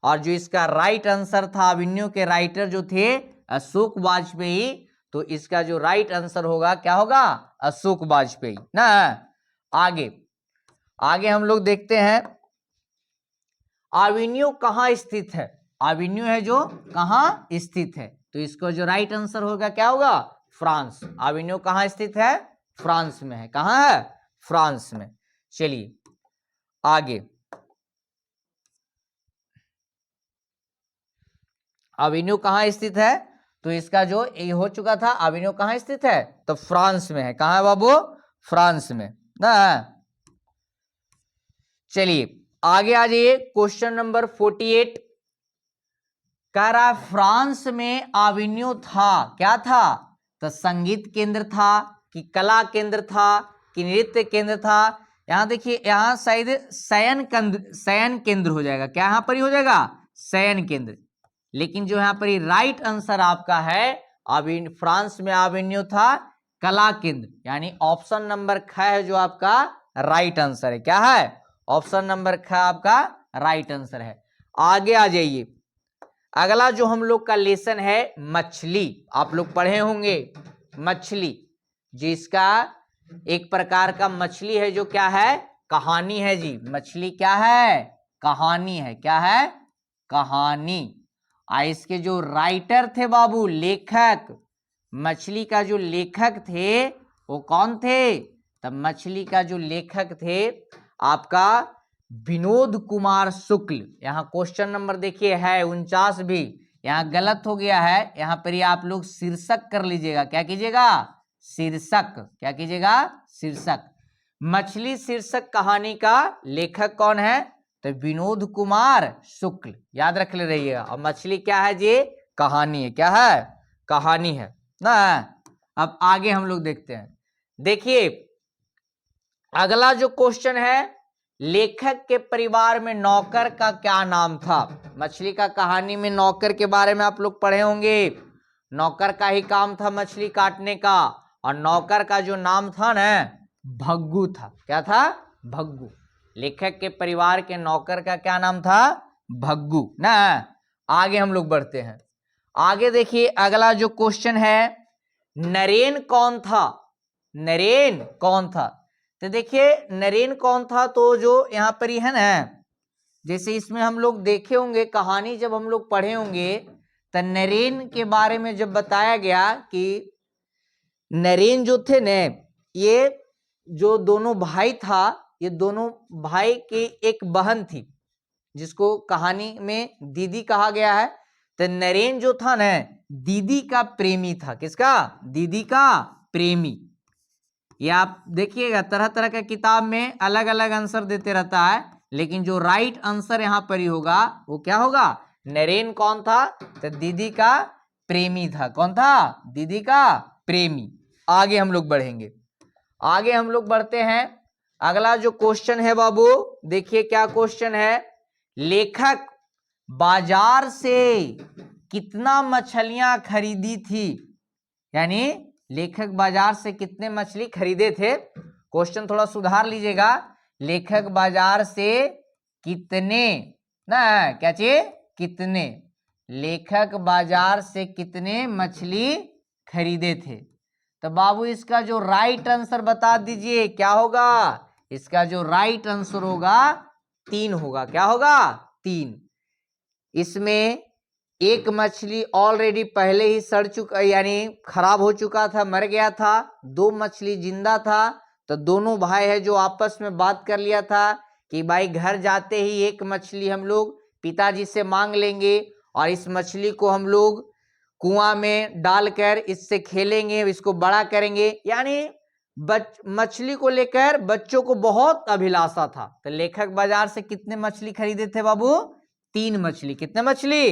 और जो इसका राइट आंसर था, आविन्यो के राइटर जो थे अशोक वाजपेयी, तो इसका जो राइट आंसर होगा क्या होगा, अशोक वाजपेयी ना। आगे आगे हम लोग देखते हैं, आविन्यो कहां स्थित है, आविन्यो है जो कहां स्थित है, तो इसको जो राइट आंसर होगा क्या होगा, फ्रांस। आविन्यो कहां स्थित है, फ्रांस में है। कहां है, फ्रांस में। चलिए आगे, आविन्यो कहां स्थित है, तो इसका जो ये हो चुका था, आविन्यो कहां स्थित है, तो फ्रांस में है। कहां है बाबू, फ्रांस में ना। चलिए आगे आ जाइए, क्वेश्चन नंबर 48 कह रहा, फ्रांस में आविन्यो था, क्या था, तो संगीत केंद्र था, कि कला केंद्र था, कि नृत्य केंद्र था। यहां देखिए, यहां शायद शयन केंद्र हो जाएगा, क्या यहां पर ही हो जाएगा, शयन केंद्र। लेकिन जो यहां पर ही राइट आंसर आपका है, फ्रांस में आविन्यो था कला केंद्र, यानी ऑप्शन नंबर ख है जो आपका राइट आंसर है। क्या है, ऑप्शन नंबर ख आपका राइट आंसर है। आगे आ जाइए, अगला जो हम लोग का लेसन है मछली, आप लोग पढ़े होंगे मछली, जिसका एक प्रकार का मछली है जो क्या है, कहानी है जी। मछली क्या है, कहानी है। क्या है, कहानी। इसके जो राइटर थे बाबू, लेखक, मछली का जो लेखक थे वो कौन थे, तब मछली का जो लेखक थे आपका विनोद कुमार शुक्ल। यहाँ क्वेश्चन नंबर देखिए है 49 भी, यहाँ गलत हो गया है, यहाँ पर ही आप लोग शीर्षक कर लीजिएगा। क्या कीजिएगा, शीर्षक। क्या कीजिएगा, शीर्षक। मछली शीर्षक कहानी का लेखक कौन है, तो विनोद कुमार शुक्ल, याद रख ले रहिएगा। और मछली क्या है जी, कहानी है। क्या है, कहानी है ना। अब आगे हम लोग देखते हैं, देखिए अगला जो क्वेश्चन है, लेखक के परिवार में नौकर का क्या नाम था। मछली का कहानी में नौकर के बारे में आप लोग पढ़े होंगे, नौकर का ही काम था मछली काटने का, और नौकर का जो नाम था ना भग्गू था। क्या था, भग्गू। लेखक के परिवार के नौकर का क्या नाम था, भग्गू ना। आगे हम लोग बढ़ते हैं, आगे देखिए अगला जो क्वेश्चन है, नरेन कौन था, नरेन कौन था। तो देखिए नरेन कौन था, तो जो यहाँ पर ही है ना, जैसे इसमें हम लोग देखे होंगे कहानी, जब हम लोग पढ़े होंगे तो नरेन के बारे में जब बताया गया कि नरेन जो थे न, ये जो दोनों भाई था, ये दोनों भाई की एक बहन थी जिसको कहानी में दीदी कहा गया है। तो नरेन जो था न, दीदी का प्रेमी था। किसका, दीदी का प्रेमी। ये आप देखिएगा तरह तरह के किताब में अलग अलग आंसर देते रहता है, लेकिन जो राइट आंसर यहाँ पर ही होगा वो क्या होगा, नरेन कौन था, तो दीदी का प्रेमी था। कौन था, दीदी का प्रेमी। आगे हम लोग बढ़ेंगे, आगे हम लोग बढ़ते हैं, अगला जो क्वेश्चन है बाबू, देखिए क्या क्वेश्चन है, लेखक बाजार से कितना मछलियां खरीदी थी, यानी लेखक बाजार से कितने मछली खरीदे थे। क्वेश्चन थोड़ा सुधार लीजिएगा, लेखक बाजार से कितने ना, क्या चाहिए, कितने, लेखक बाजार से कितने मछली खरीदे थे। तो बाबू इसका जो राइट आंसर बता दीजिए, क्या होगा, इसका जो राइट आंसर होगा 3 होगा। क्या होगा, 3। इसमें एक मछली ऑलरेडी पहले ही सड़ चुका, यानी खराब हो चुका था, मर गया था। 2 मछली जिंदा था। तो दोनों भाई है जो आपस में बात कर लिया था कि भाई घर जाते ही एक मछली हम लोग पिताजी से मांग लेंगे, और इस मछली को हम लोग कुआं में डालकर इससे खेलेंगे, इसको बड़ा करेंगे। यानी मछली को लेकर बच्चों को बहुत अभिलाषा था। तो लेखक बाजार से कितने मछली खरीदे थे बाबू, 3 मछली। कितने मछली,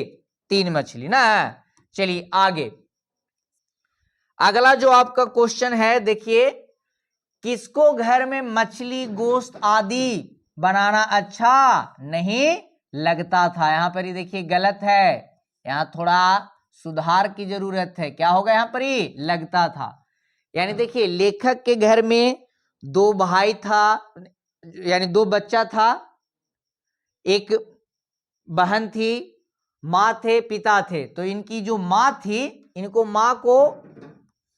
3 मछली ना। चलिए आगे, अगला जो आपका क्वेश्चन है, देखिए किसको घर में मछली गोश्त आदि बनाना अच्छा नहीं लगता था। यहां पर ही देखिए गलत है, यहां थोड़ा सुधार की जरूरत है। क्या होगा यहां पर ही लगता था। यानी देखिए लेखक के घर में दो भाई था, यानी दो बच्चा था, एक बहन थी, माँ थे, पिता थे। तो इनकी जो माँ थी, इनको माँ को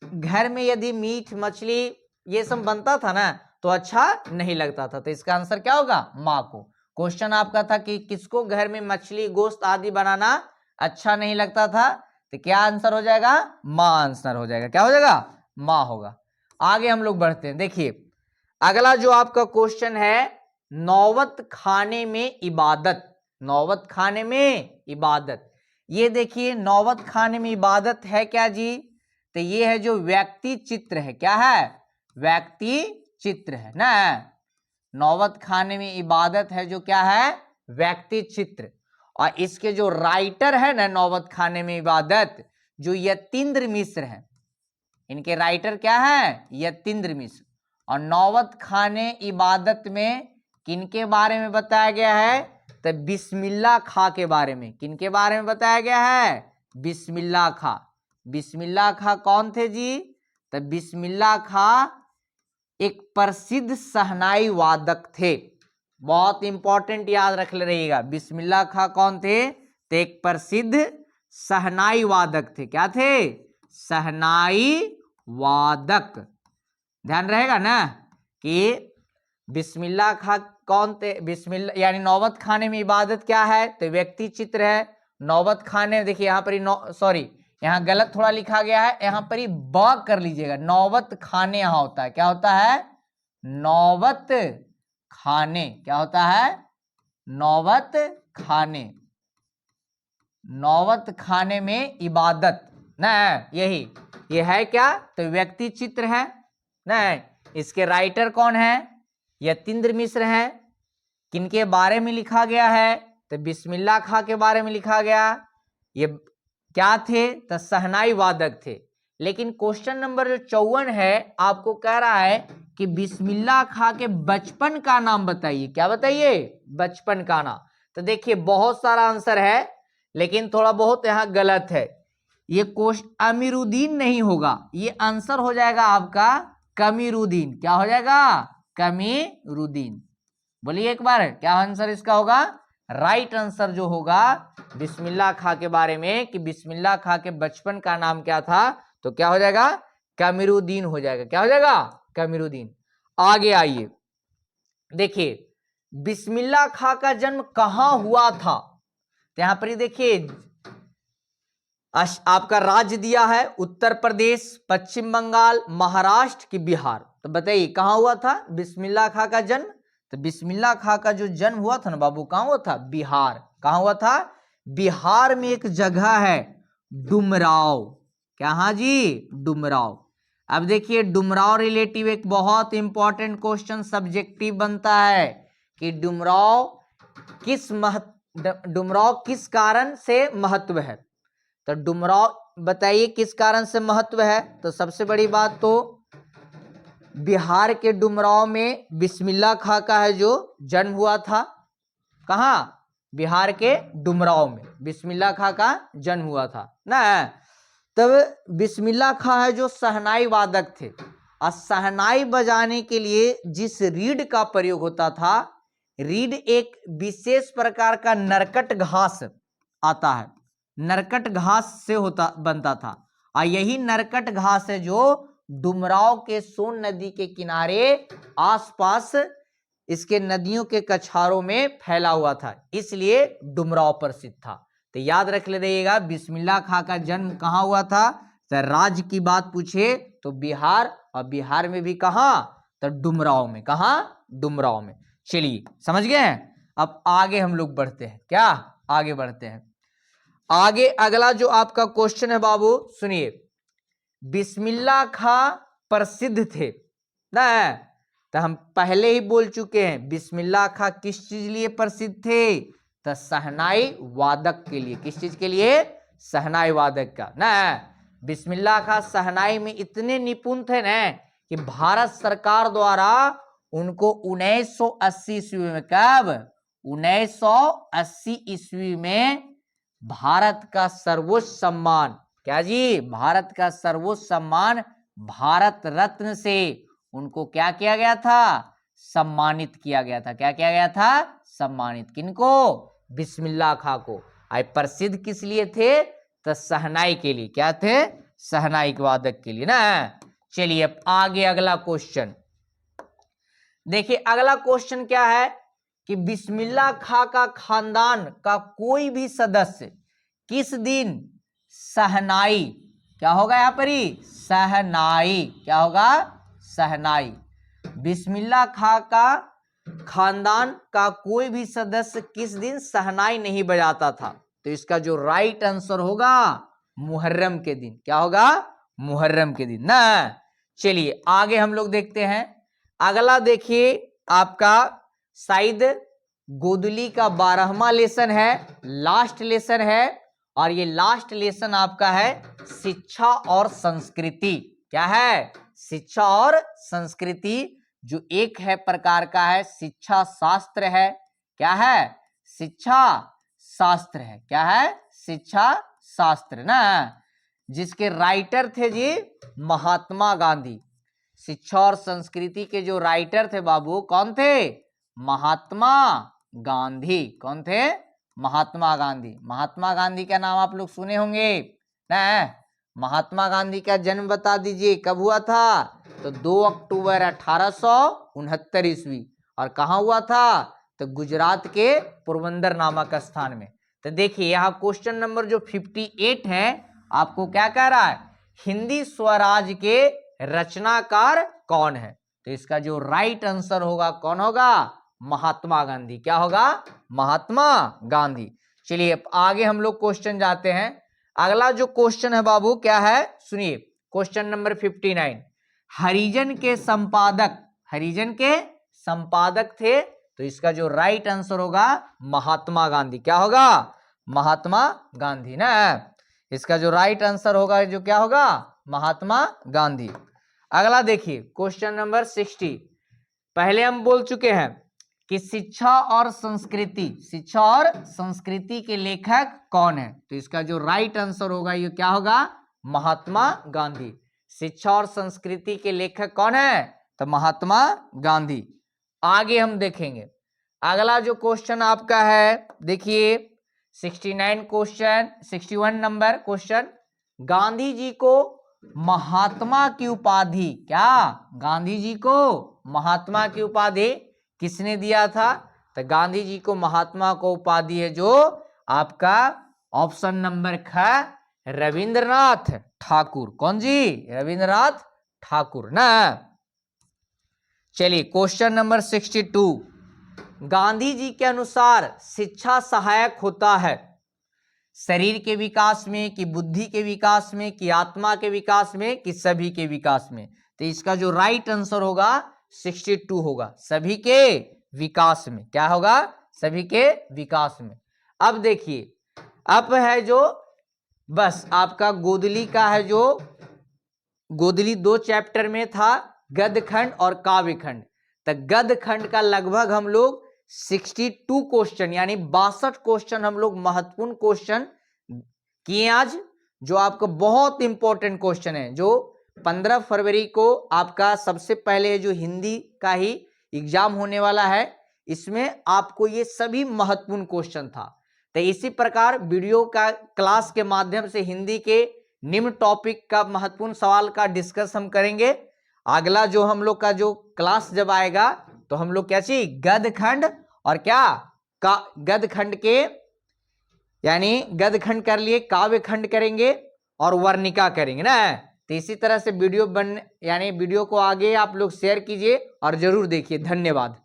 घर में यदि मीट मछली ये सब बनता था ना तो अच्छा नहीं लगता था। तो इसका आंसर क्या होगा? माँ को। क्वेश्चन आपका था कि किसको घर में मछली गोश्त आदि बनाना अच्छा नहीं लगता था, तो क्या आंसर हो जाएगा? माँ आंसर हो जाएगा। क्या हो जाएगा? माँ होगा। आगे हम लोग बढ़ते हैं। देखिए अगला जो आपका क्वेश्चन है, नौबत खाने में इबादत। नौबत खाने में इबादत, ये देखिए नौबत खाने में इबादत है क्या जी? तो ये है जो व्यक्ति चित्र है। क्या है? व्यक्ति चित्र है ना। नौबत खाने में इबादत है जो क्या है? व्यक्ति चित्र। और इसके जो राइटर है ना नौबत खाने में इबादत, जो यतीन्द्र मिश्र है, इनके राइटर क्या है? यतीन्द्र मिश्र। और नौबत खाने इबादत में किनके बारे में बताया गया है? तो बिस्मिल्लाह खां के बारे में। किनके बारे में बताया गया है? बिस्मिल्लाह खां। बिस्मिल्लाह खां कौन थे जी? तो बिस्मिल्लाह खां एक प्रसिद्ध शहनाई वादक थे। बहुत इंपॉर्टेंट याद रख रहिएगा। बिस्मिल्लाह खां कौन थे? तो एक प्रसिद्ध शहनाई वादक थे। क्या थे? शहनाई वादक। ध्यान रहेगा ना कि बिस्मिल्लाह खां कौन थे? बिस्मिल्लाह यानी नौबत खाने में इबादत क्या है? तो व्यक्ति चित्र है। नौबत खाने, देखिए यहाँ पर सॉरी यहाँ गलत थोड़ा लिखा गया है, यहाँ पर ही ब कर लीजिएगा। नौबत खाने यहाँ होता है। क्या होता है? नौबत खाने। क्या होता है? नौबत खाने। नौबत खाने में इबादत ना, यही ये है क्या? तो व्यक्ति चित्र है ना। इसके राइटर कौन है? यतीन्द्र मिश्र है। किनके बारे में लिखा गया है? तो बिस्मिल्लाह खां के बारे में लिखा गया। ये क्या थे? तो शहनाई वादक थे। लेकिन क्वेश्चन नंबर जो 54 है आपको कह रहा है कि बिस्मिल्लाह खां के बचपन का नाम बताइए। क्या बताइए? बचपन का नाम। तो देखिए बहुत सारा आंसर है, लेकिन थोड़ा बहुत यहाँ गलत है। ये क्वेश्चन अमीरुद्दीन नहीं होगा, ये आंसर हो जाएगा आपका कमीरुद्दीन। क्या हो जाएगा? कमीरुद्दीन। बोलिए एक बार, क्या आंसर इसका होगा? राइट आंसर जो होगा बिस्मिल्लाह खां के बारे में, कि बिस्मिल्लाह खां के बचपन का नाम क्या था, तो क्या हो जाएगा? कमीरुद्दीन हो जाएगा। क्या हो जाएगा? कमीरुद्दीन। आगे आइए, देखिए बिस्मिल्लाह खां का जन्म कहां हुआ था। तो यहां पर देखिए आपका राज्य दिया है उत्तर प्रदेश, पश्चिम बंगाल, महाराष्ट्र की बिहार। तो बताइए कहां हुआ था बिस्मिल्लाह खां का जन्म? तो बिस्मिल्लाह खां का जो जन्म हुआ था ना बाबू, कहां हुआ था? बिहार। कहां हुआ था? बिहार में एक जगह है डुमराव। कहां जी? डुमराव। अब देखिए डुमराव रिलेटिव एक बहुत इंपॉर्टेंट क्वेश्चन सब्जेक्टिव बनता है कि डुमराव किस कारण से महत्व है। तो डुमराव बताइए किस कारण से महत्व है। तो सबसे बड़ी बात तो बिहार के डुमराव में बिस्मिल्लाह खां का है जो जन्म हुआ था। कहां? बिहार के डुमराव में बिस्मिल्लाह खां का जन्म हुआ था ना। तब बिस्मिल्लाह खां है जो शहनाई वादक थे, और शहनाई बजाने के लिए जिस रीड का प्रयोग होता था, रीड एक विशेष प्रकार का नरकट घास आता है, नरकट घास से बनता था। और यही नरकट घास है जो डुमराव के सोन नदी के किनारे आसपास इसके नदियों के कछारों में फैला हुआ था, इसलिए डुमराव प्रसिद्ध था। तो याद रख लीजिएगा बिस्मिल्लाह खां का जन्म कहां हुआ था। तो राज्य की बात पूछे तो बिहार, और बिहार में भी कहां? तो डुमराव में। कहां? डुमराव में। चलिए समझ गए हैं। अब आगे हम लोग बढ़ते हैं। क्या? आगे बढ़ते हैं। आगे अगला जो आपका क्वेश्चन है बाबू सुनिए, बिस्मिल्लाह खां प्रसिद्ध थे ना। तो हम पहले ही बोल चुके हैं बिस्मिल्लाह खां किस चीज लिए प्रसिद्ध थे। तो शहनाई वादक के लिए। किस चीज के लिए? शहनाई वादक का ना। बिस्मिल्लाह खां शहनाई में इतने निपुण थे ना कि भारत सरकार द्वारा उनको 1980 ईस्वी में, कब? 1980 ईस्वी में भारत का सर्वोच्च सम्मान, क्या जी, भारत का सर्वोच्च सम्मान भारत रत्न से उनको क्या किया गया था, सम्मानित किया गया था। क्या किया गया था, सम्मानित। किनको, बिस्मिल्लाह खां को। आए प्रसिद्ध किस लिए थे, तो शहनाई के लिए। क्या थे, शहनाई के वादक के लिए ना। चलिए अब आगे अगला क्वेश्चन देखिए। अगला क्वेश्चन क्या है कि बिस्मिल्लाह खां का खानदान का कोई भी सदस्य किस दिन शहनाई, क्या होगा यहां पर ही, शहनाई, क्या होगा, शहनाई। बिस्मिल्लाह खां का खानदान का कोई भी सदस्य किस दिन शहनाई नहीं बजाता था, तो इसका जो राइट आंसर होगा मुहर्रम के दिन। क्या होगा, मुहर्रम के दिन ना। चलिए आगे हम लोग देखते हैं। अगला देखिए आपका शायद गोदली का 12वां लेसन है, लास्ट लेसन है, और ये लास्ट लेसन आपका है शिक्षा और संस्कृति। क्या है, शिक्षा और संस्कृति, जो एक है प्रकार का है शिक्षा शास्त्र है। क्या है, शिक्षा शास्त्र है। क्या है, शिक्षा शास्त्र ना, जिसके राइटर थे जी महात्मा गांधी। शिक्षा और संस्कृति के जो राइटर थे बाबू, कौन थे, महात्मा गांधी। कौन थे, महात्मा गांधी। महात्मा गांधी का नाम आप लोग सुने होंगे ना। महात्मा गांधी का जन्म बता दीजिए, कब हुआ था, तो 2 अक्टूबर 1869 ईस्वी। और कहाँ हुआ था, तो गुजरात के पोरबंदर नामक स्थान में। तो देखिए यहाँ क्वेश्चन नंबर जो 58 है, आपको क्या कह रहा है, हिंदी स्वराज के रचनाकार कौन है, तो इसका जो राइट आंसर होगा कौन होगा, महात्मा गांधी। क्या होगा, महात्मा गांधी। चलिए अब आगे हम लोग क्वेश्चन जाते हैं। अगला जो क्वेश्चन है बाबू क्या है, सुनिए क्वेश्चन नंबर 59। हरिजन के संपादक, हरिजन के संपादक थे, तो इसका जो राइट आंसर होगा महात्मा गांधी। क्या होगा, महात्मा गांधी ना। इसका जो राइट आंसर होगा जो क्या होगा, महात्मा गांधी। अगला देखिए क्वेश्चन नंबर 60। पहले हम बोल चुके हैं कि शिक्षा और संस्कृति, शिक्षा और संस्कृति के लेखक कौन है, तो इसका जो राइट आंसर होगा ये क्या होगा, महात्मा गांधी। शिक्षा और संस्कृति के लेखक कौन है, तो महात्मा गांधी। आगे हम देखेंगे अगला जो क्वेश्चन आपका है, देखिए 69 question, 61 number question. Gandhi ji को महात्मा की उपाधि, क्या, गांधी जी को महात्मा की उपाधि किसने दिया था, तो गांधी जी को महात्मा को उपाधि है जो आपका ऑप्शन नंबर ख, रविंद्रनाथ ठाकुर। कौन जी, रविंद्रनाथ ठाकुर ना। चलिए क्वेश्चन नंबर 62। गांधी जी के अनुसार शिक्षा सहायक होता है शरीर के विकास में, कि बुद्धि के विकास में, कि आत्मा के विकास में, कि सभी के विकास में, तो इसका जो राइट आंसर होगा 62 होगा, सभी के विकास में। क्या होगा, सभी के विकास में। अब देखिए अब है जो बस आपका गोदली का है, जो गोदली 2 चैप्टर में था, गद्य खंड और काव्य खंड। तो गद्य खंड का लगभग हम लोग 62 क्वेश्चन यानी 62 क्वेश्चन हम लोग महत्वपूर्ण क्वेश्चन किए आज, जो आपको बहुत इंपॉर्टेंट क्वेश्चन है, जो 15 फरवरी को आपका सबसे पहले जो हिंदी का ही एग्जाम होने वाला है, इसमें आपको ये सभी महत्वपूर्ण क्वेश्चन था। तो इसी प्रकार वीडियो का क्लास के माध्यम से हिंदी के निम्न टॉपिक का महत्वपूर्ण सवाल का डिस्कस हम करेंगे। अगला जो हम लोग का जो क्लास जब आएगा तो हम लोग क्या चाहिए, गद्य खंड और क्या का गद्य खंड के यानी गद्य खंड कर लिए, काव्य खंड करेंगे और वर्णिका करेंगे ना। तो इसी तरह से वीडियो वीडियो को आगे आप लोग शेयर कीजिए और जरूर देखिए। धन्यवाद।